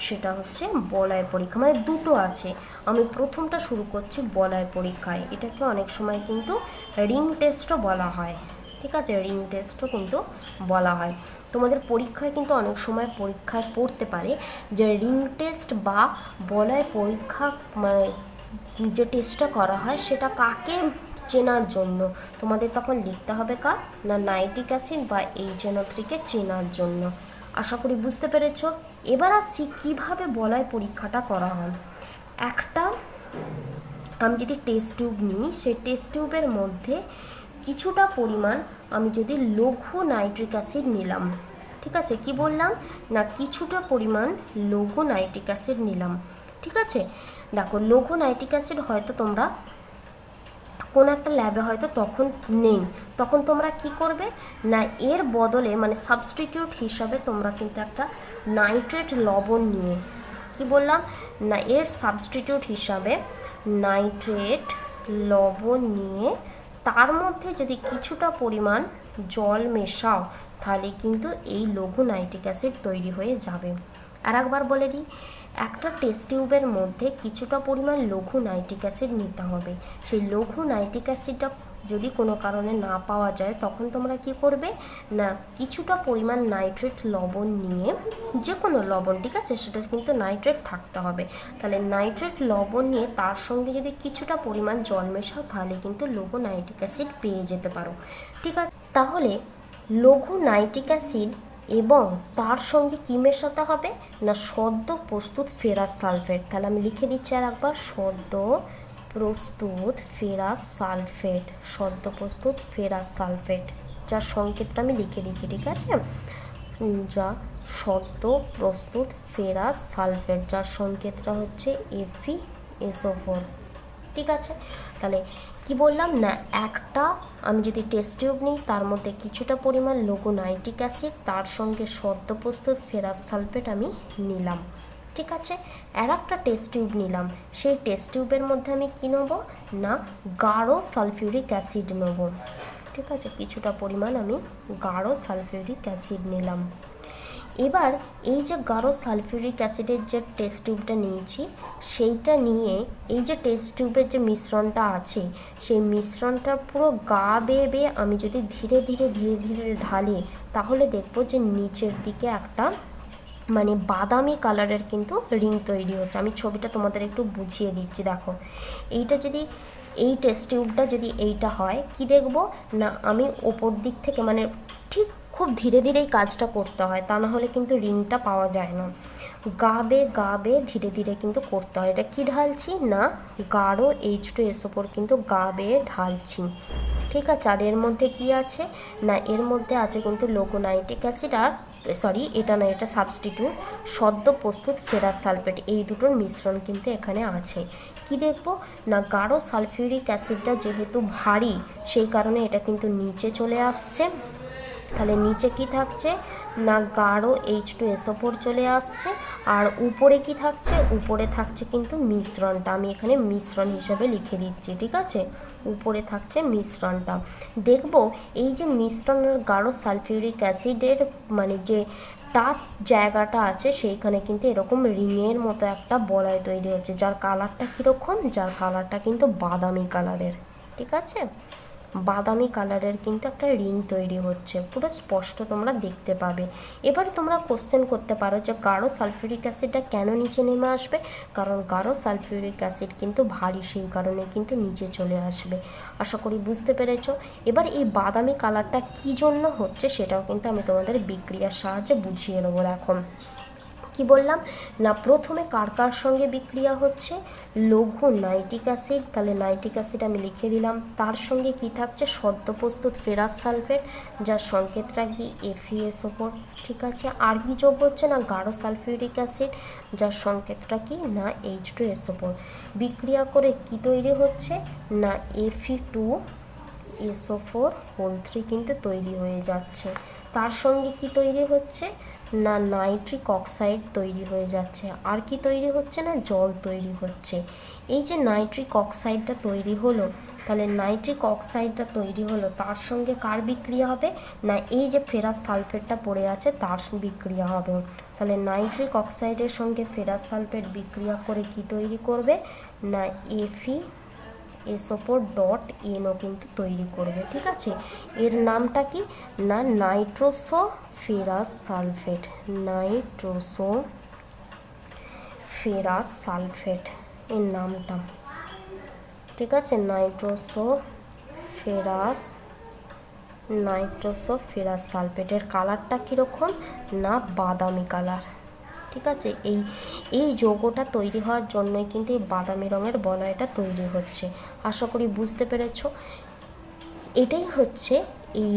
সেটা হচ্ছে বলয় পরীক্ষা। মানে দুটো আছে, আমি প্রথমটা শুরু করছি বলয় পরীক্ষায়। এটাকে অনেক সময় কিন্তু রিং টেস্টও বলা হয়। ঠিক আছে, রিং টেস্টও কিন্তু বলা হয়। তোমাদের পরীক্ষায় কিন্তু অনেক সময় পরীক্ষায় পড়তে পারে যে রিং টেস্ট বা বলয় পরীক্ষা, মানে যে টেস্টটা করা হয় সেটা কাকে চেনার জন্য, তোমাদের তখন লিখতে হবে কার না, নাইট্রিক অ্যাসিড বা HNO3কে চেনার জন্য। আশা করি বুঝতে পেরেছ। এবার আসছি কিভাবে বলয় পরীক্ষাটা করা হয়। একটা আমি যদি টেস্ট টিউব নিই, সেই টেস্ট টিউবের মধ্যে কিছুটা পরিমাণ আমি যদি লঘু নাইট্রিক অ্যাসিড নিলাম, ঠিক আছে, কি বললাম না, কিছুটা পরিমাণ লঘু নাইট্রিক অ্যাসিড নিলাম। ঠিক আছে, দেখো লঘু নাইট্রিক অ্যাসিড হয়তো তোমরা কোনো একটা ল্যাবে হয়তো তখন নেই, তখন তোমরা কি করবে না, এর বদলে মানে সাবস্টিটিউট হিসাবে তোমরা কিন্তু একটা নাইট্রেট লবণ নিয়ে, কি বললাম না, এর সাবস্টিটিউট হিসাবে নাইট্রেট লবণ নিয়ে তার মধ্যে যদি কিছুটা পরিমাণ জল মেশাও, তাহলে কিন্তু এই লঘু নাইট্রিক অ্যাসিড তৈরি হয়ে যাবে। আর একবার বলে দিই, একটা টেস্ট টিউবের মধ্যে কিছুটা পরিমাণ লঘু নাইট্রিক অ্যাসিড নিতে হবে। সেই লঘু নাইট্রিক অ্যাসিডটা যদি কোনো কারণে না পাওয়া যায় তখন তোমরা কি করবে না কিছুটা পরিমাণ নাইট্রেট লবণ নিয়ে, যে কোনো লবণ, ঠিক আছে, সেটা কিন্তু নাইট্রেট থাকতে হবে। তাহলে নাইট্রেট লবণ নিয়ে তার সঙ্গে যদি কিছুটা পরিমাণ জল মেশাও তাহলে কিন্তু লঘু নাইট্রিক অ্যাসিড পেয়ে যেতে পারো, ঠিক আছে। তাহলে লঘু নাইট্রিক অ্যাসিড এবং তার সঙ্গে কি মেশাতে হবে না সদ্য প্রস্তুত ফেরাস সালফেট। তাহলে আমি লিখে দিচ্ছি আর একবার, সদ্য প্রস্তুত ফেরাস সালফেট, সদ্য প্রস্তুত ফেরাস সালফেট, যার সংকেতটা আমি লিখে দিচ্ছি, ঠিক আছে, যা সদ্য প্রস্তুত ফেরাস সালফেট, যার সংকেতটা হচ্ছে FeSO4, ঠিক আছে। তাহলে কি বললাম না একটা আমি যদি টেস্ট টিউব নিই তার মধ্যে কিছুটা পরিমাণ লঘু নাইট্রিক অ্যাসিড তার সঙ্গে সদ্য প্রস্তুত ফেরাস সালফেট আমি নিলাম, ঠিক আছে। আর একটা টেস্ট টিউব নিলাম, সেই টেস্ট টিউবের মধ্যে আমি কী নেবো না গাঢ় সালফিউরিক অ্যাসিড নেবো, ঠিক আছে, কিছুটা পরিমাণ আমি গাঢ় সালফিউরিক অ্যাসিড নিলাম। এবার এই যে গাঢ় সালফিউরিক অ্যাসিডের যে টেস্ট টিউবটা নিয়েছি সেইটা নিয়ে এই যে টেস্ট টিউবের যে মিশ্রণটা আছে সেই মিশ্রণটার পুরো গা বেয়ে বেয়ে আমি যদি ধীরে ধীরে ধীরে ধীরে ঢালি তাহলে দেখবো যে নিচের দিকে একটা মানে বাদামি কালারের কিন্তু রিং তৈরি হচ্ছে। আমি ছবিটা তোমাদের একটু বুঝিয়ে দিচ্ছি, দেখো এইটা যদি এই টেস্ট টিউবটা যদি এইটা হয় কি দেখবো না আমি ওপর দিক থেকে মানে ঠিক খুব ধীরে ধীরেই কাজটা করতে হয়, তা না হলে কিন্তু রিংটা পাওয়া যায় না। গা বে ধীরে ধীরে কিন্তু করতে হয়। এটা কি ঢালছি না গাঢ় H2SO4 কিন্তু গা বেয়ে ঢালছি, ঠিক আছে। আর এর মধ্যে কি আছে না এর মধ্যে আছে কিন্তু লঘু নাইট্রিক অ্যাসিড আর সরি এটা না এটা সাবস্টিটিউট সদ্য প্রস্তুত ফেরাস সালফেট, এই দুটোর মিশ্রণ কিন্তু এখানে আছে। কি দেখবো না গাঢ় সালফিউরিক অ্যাসিডটা যেহেতু ভারী সেই কারণে এটা কিন্তু নিচে চলে আসছে। তাহলে নিচে কি থাকছে না গাঢ় H2SO4 চলে আসছে, আর উপরে কি থাকছে উপরে থাকছে কিন্তু মিশ্রণটা, আমি এখানে মিশ্রণ হিসেবে লিখে দিচ্ছি, ঠিক আছে, উপরে থাকছে মিশ্রণটা। দেখব এই যে মিশ্রণের গাঢ় সালফিউরিক অ্যাসিডের মানে যে টাচ জায়গাটা আছে সেইখানে কিন্তু এরকম রিংয়ের মতো একটা বলয় তৈরি হচ্ছে, যার কালারটা কীরকম যার কালারটা কিন্তু বাদামি কালারের, ঠিক আছে, বাদামি কালারের কিন্তু একটা রিং তৈরি হচ্ছে, পুরো স্পষ্ট তোমরা দেখতে পাবে। এবার তোমরা কোশ্চেন করতে পারো যে গাঢ় সালফিউরিক অ্যাসিডটা কেন নিচে নেমে আসবে, কারণ গাঢ় সালফিউরিক অ্যাসিড কিন্তু ভারী সেই কারণে কিন্তু নিচে চলে আসবে। আশা করি বুঝতে পেরেছো। এবার এই বাদামি কালারটা কী জন্য হচ্ছে সেটাও কিন্তু আমি তোমাদের বিক্রিয়ার সাহায্যে বুঝিয়ে দেবো। দেখো কি বললাম না প্রথমে কার কার সঙ্গে বিক্রিয়া হচ্ছে লঘু নাইট্রিক অ্যাসিড, তাহলে নাইট্রিক অ্যাসিড আমি লিখে দিলাম, তার সঙ্গে কি থাকছে সদ্য প্রস্তুত ফেরাস সালফেট যার সংকেতটা কি FeSO4, ঠিক আছে। আর কি যোগ হচ্ছে না গাঢ় সালফিউরিক অ্যাসিড যার সংকেতটা কি না H2SO4, বিক্রিয়া করে কি তৈরি হচ্ছে না Fe2SO4 কিন্তু তৈরি হয়ে যাচ্ছে। তার সঙ্গে কি তৈরি হচ্ছে না নাইট্রিক অক্সাইড তৈরি হয়ে যাচ্ছে, আর কি তৈরি হচ্ছে না জল তৈরি হচ্ছে। এই যে নাইট্রিক অক্সাইডটা তৈরি হলো তাহলে নাইট্রিক অক্সাইডটা তৈরি হলো তার সঙ্গে কার বিক্রিয়া হবে না এই যে ফেরাস সালফেটটা পড়ে আছে তার বিক্রিয়া হবে। তাহলে নাইট্রিক অক্সাইডের সঙ্গে ফেরাস সালফেট বিক্রিয়া করে কি তৈরি করবে না FeSO4.NO কিন্তু তৈরি করবে, ঠিক আছে। এর নামটা কি না nitroso ferrous sulphate, nitroso ferrous sulphate এর নামটা, ঠিক আছে, নাইট্রোসো ফেরাস সালফেটের কালারটা কীরকম না বাদামি কালার, ঠিক আছে। এই যৌগটা তৈরি হওয়ার জন্যই কিন্তু এই বাদামি রঙের বলয়টা তৈরি হচ্ছে। আশা করি বুঝতে পেরেছ। এটাই হচ্ছে এই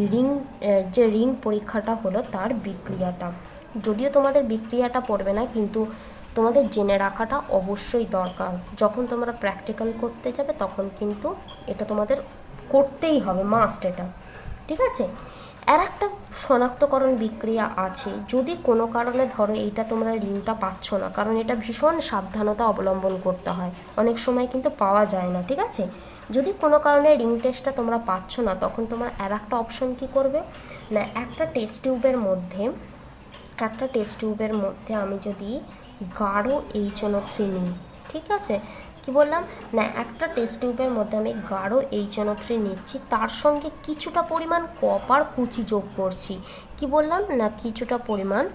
রিং পরীক্ষাটা হলো তার বিক্রিয়াটা। যদিও তোমাদের বিক্রিয়াটা পড়বে না কিন্তু তোমাদের জেনে রাখাটা অবশ্যই দরকার, যখন তোমরা প্র্যাকটিক্যাল করতে যাবে তখন কিন্তু এটা তোমাদের করতেই হবে, মাস্ট এটা, ঠিক আছে। আর একটা শনাক্তকরণ বিক্রিয়া আছে, যদি কোনো কারণে ধরো এইটা তোমরা রিংটা পাচ্ছ না, কারণ এটা ভীষণ সাবধানতা অবলম্বন করতে হয়, অনেক সময় কিন্তু পাওয়া যায় না, ঠিক আছে। যদি কোনো কারণে রিং টেস্টটা তোমরা পাচ্ছ না তখন তোমরা আর একটা অপশন কী করবে না একটা টেস্ট টিউবের মধ্যে আমি যদি গাঢ় HNO3 নিই, ঠিক আছে, কি বললাম না, একটা টেস্ট টিউবের মধ্যে আমি গাঢ় HNO3 নিচ্ছি, তার সঙ্গে কিছুটা পরিমাণ কপার কুচি যোগ করছি। কি বললাম না, কিছুটা পরিমাণ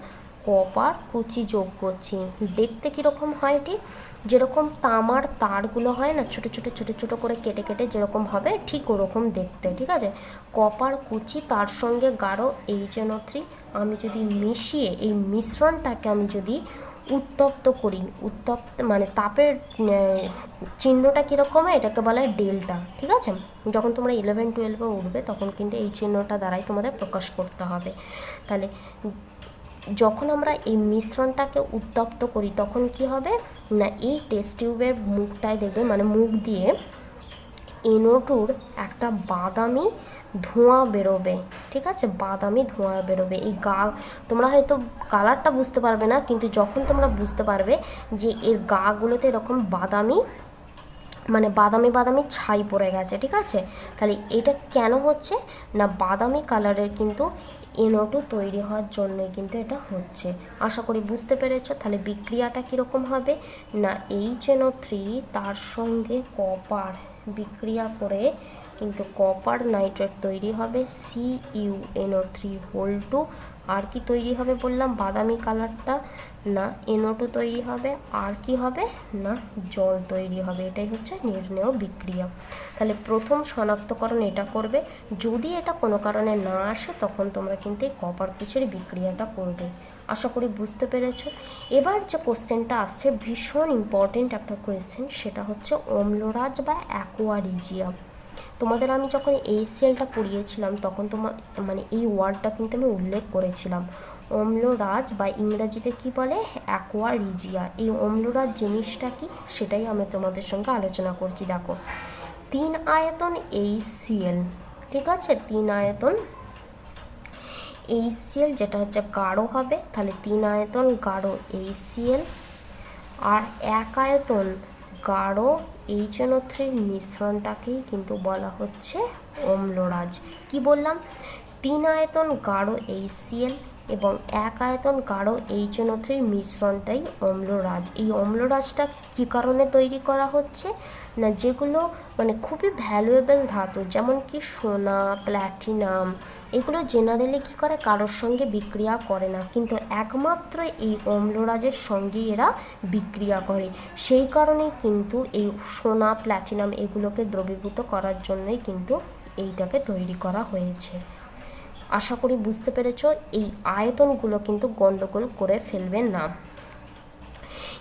কপার কুচি যোগ করছি। দেখতে কীরকম হয়, ঠিক যেরকম তামার তারগুলো হয় না, ছোটো ছোটো ছোটো ছোটো করে কেটে কেটে যেরকম হবে ঠিক ওরকম দেখতে, ঠিক আছে। কপার কুচি তার সঙ্গে গাঢ় HNO3 আমি যদি মিশিয়ে এই মিশ্রণটাকে আমি যদি উত্তপ্ত করি, উত্তপ্ত মানে তাপের চিহ্নটা কীরকম হয়, এটাকে বলা হয় ডেল্টা, ঠিক আছে। যখন তোমরা 11-12-এ উঠবে তখন কিন্তু এই চিহ্নটা দ্বারাই তোমাদের প্রকাশ করতে হবে। তাহলে যখন আমরা এই মিশ্রণটাকে উত্তপ্ত করি তখন কি হবে না, এই টেস্ট টিউবের মুখটায় দেখবে মানে মুখ দিয়ে NO2-র একটা বাদামি ধোঁয়া বেরোবে, ঠিক আছে, বাদামি ধোঁয়া বেরোবে। এই তোমরা হয়তো কালারটা বুঝতে পারবে না, কিন্তু যখন তোমরা বুঝতে পারবে যে এর গাগুলোতে এরকম বাদামি মানে বাদামি বাদামি ছাই পড়ে গেছে, ঠিক আছে। তাহলে এটা কেন হচ্ছে না, বাদামি কালারের কিন্তু NO2 তৈরি হওয়ার জন্যই কিন্তু এটা হচ্ছে। আশা করি বুঝতে পেরেছো। তাহলে বিক্রিয়াটা কীরকম হবে না, HNO3 তার সঙ্গে কপার বিক্রিয়া করে কিন্তু কপার নাইট্রেট তৈরি হবে CuNO3(2) আর কি তৈরি হবে বললাম, বাদামি কালারটা না NO2 তৈরি হবে, আর কি হবে না জল তৈরি হবে। এটাই হচ্ছে নির্ণেয় বিক্রিয়া। তাহলে প্রথম শনাক্তকরণ এটা করবে, যদি এটা কোনো কারণে না আসে তখন তোমরা কিন্তু এই কপার কুচির বিক্রিয়াটা করবে। আশা করি বুঝতে পেরেছো। এবার যে কোশ্চেনটা আসছে ভীষণ ইম্পর্টেন্ট একটা কোয়েশ্চেন, সেটা হচ্ছে অম্লরাজ বা অ্যাকোয়ারিজিয়া। তোমাদের আমি যখন HClটা পড়িয়েছিলাম তখন তোমার মানে এই ওয়ার্ডটা কিন্তু আমি উল্লেখ করেছিলাম, অম্লরাজ বা ইংরাজিতে কি বলে অ্যাকোয়ারিজিয়া। এই অম্লরাজ জিনিসটা কি সেটাই আমি তোমাদের সঙ্গে আলোচনা করছি। দেখো 3 আয়তন HCl, ঠিক আছে, 3 আয়তন HCl যেটা হচ্ছে গাঢ় হবে, তাহলে 3 আয়তন গাঢ় HCl আর 1 আয়তন গাঢ় HNO3 মিশ্রণটাকেই কিন্তু বলা হচ্ছে অম্লরাজ। কি বললাম, 3 আয়তন গাঢ় HCl এবং 1 আয়তন গাঢ় HNO3 মিশ্রণটাই অম্লরাজ। এই অম্লরাজটা কী কারণে তৈরি করা হচ্ছে না, যেগুলো মানে খুবই ভ্যালুয়েবল ধাতু যেমন কি সোনা, প্ল্যাটিনাম, এগুলো জেনারেলি কী করে কারোর সঙ্গে বিক্রিয়া করে না, কিন্তু একমাত্র এই অম্লরাজের সঙ্গে এরা বিক্রিয়া করে। সেই কারণেই কিন্তু এই সোনা, প্ল্যাটিনাম এগুলোকে দ্রবীভূত করার জন্যই কিন্তু এইটাকে তৈরি করা হয়েছে। আশা করি বুঝতে পেরেছো। এই আয়তনগুলো কিন্তু গন্ডগোল করে ফেলবে না।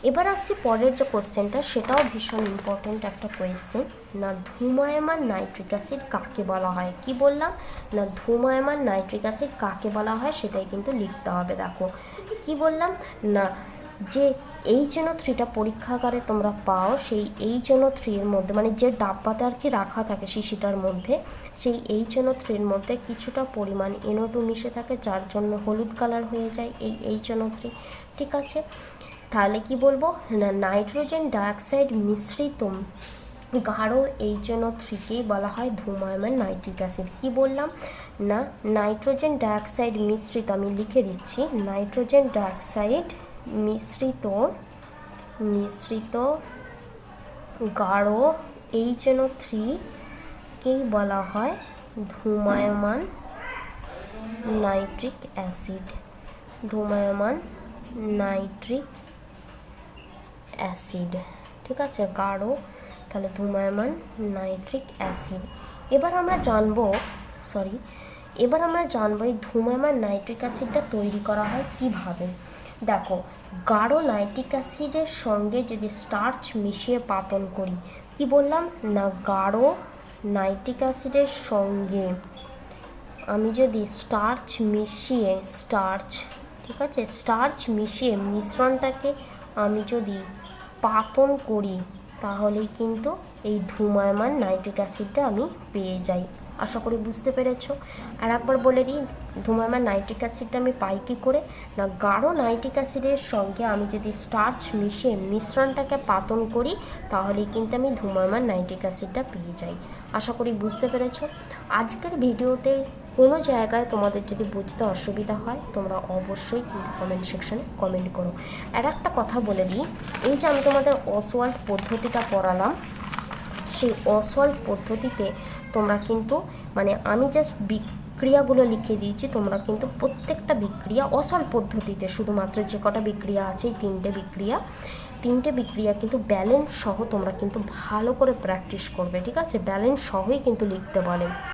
এবার আসছি পরের যে কোশ্চেনটা, সেটাও ভীষণ ইম্পর্টেন্ট একটা কোয়েশ্চেন না, ধূমায়মান নাইট্রিক অ্যাসিড কাকে বলা হয়। কি বললাম না, ধূমায়মান নাইট্রিক অ্যাসিড কাকে বলা হয় সেটাই কিন্তু লিখতে হবে। দেখো কি বললাম না, যে HNO3টা পরীক্ষাগারে তোমরা পাও, সেই HNO3 এর মধ্যে মানে যে ডাব্বাতে আর কি রাখা থাকে শিশিটার মধ্যে, সেই HNO3 এর মধ্যে কিছুটা পরিমাণ NO2 মিশে থাকে, যার জন্য হলুদ কালার হয়ে যায় এই HNO3, ঠিক আছে। তাহলে কি বলবো না, নাইট্রোজেন ডাইঅক্সাইড মিশ্রিত গাঢ় HNO3কেই বলা হয় ধূমায়মান নাইট্রিক অ্যাসিড। কি বললাম না, নাইট্রোজেন ডাইঅক্সাইড মিশ্রিত, আমি লিখে দিচ্ছি, নাইট্রোজেন ডাইঅক্সাইড মিশ্রিত গাঢ় HNO3কেই বলা হয় ধূমায়মান নাইট্রিক অ্যাসিড, ধূমায়মান নাইট্রিক অ্যাসিড, ঠিক আছে, গাঢ়, তাহলে ধূমায়মান নাইট্রিক অ্যাসিড। এবার আমরা জানবো এই ধূমায়মান নাইট্রিক অ্যাসিডটা তৈরি করা হয় কিভাবে। দেখো গাঢ় নাইট্রিক অ্যাসিডের সঙ্গে যদি স্টার্চ মিশিয়ে পাতন করি, কি বললাম না, গাঢ় নাইট্রিক অ্যাসিডের সঙ্গে আমি যদি স্টার্চ মিশ্রণটাকে আমি যদি পাতন করি তাহলেই কিন্তু এই ধুমায়মান নাইট্রিক অ্যাসিডটা আমি পেয়ে যাই। আশা করি বুঝতে পেরেছো। আর একবার বলে দিই, ধুমায়মান নাইট্রিক অ্যাসিডটা আমি পাই কী করে না, গাঢ় নাইট্রিক অ্যাসিডের সঙ্গে আমি যদি স্টার্চ মিশিয়ে মিশ্রণটাকে পাতন করি তাহলেই কিন্তু আমি ধুমায়মান নাইট্রিক অ্যাসিডটা পেয়ে যাই। আশা করি বুঝতে পেরেছো। আজকের ভিডিওতে কোনো জায়গায় তোমাদের যদি বুঝতে অসুবিধা হয় তোমরা অবশ্যই কিন্তু কমেন্ট সেকশানে কমেন্ট করো। আর একটা কথা বলে দিই, এই যে আমি তোমাদের অসওয়াল্ড পদ্ধতিটা পড়ালাম, সেই অসওয়াল্ড পদ্ধতিতে তোমরা কিন্তু মানে আমি জাস্ট বিক্রিয়াগুলো লিখে দিয়েছি, তোমরা কিন্তু প্রত্যেকটা বিক্রিয়া অসওয়াল্ড পদ্ধতিতে শুধুমাত্র যে কটা বিক্রিয়া আছে, এই তিনটে বিক্রিয়া কিন্তু ব্যালেন্স সহ তোমরা কিন্তু ভালো করে প্র্যাকটিস করবে, ঠিক আছে? ব্যালেন্স সহই কিন্তু লিখতে বলে।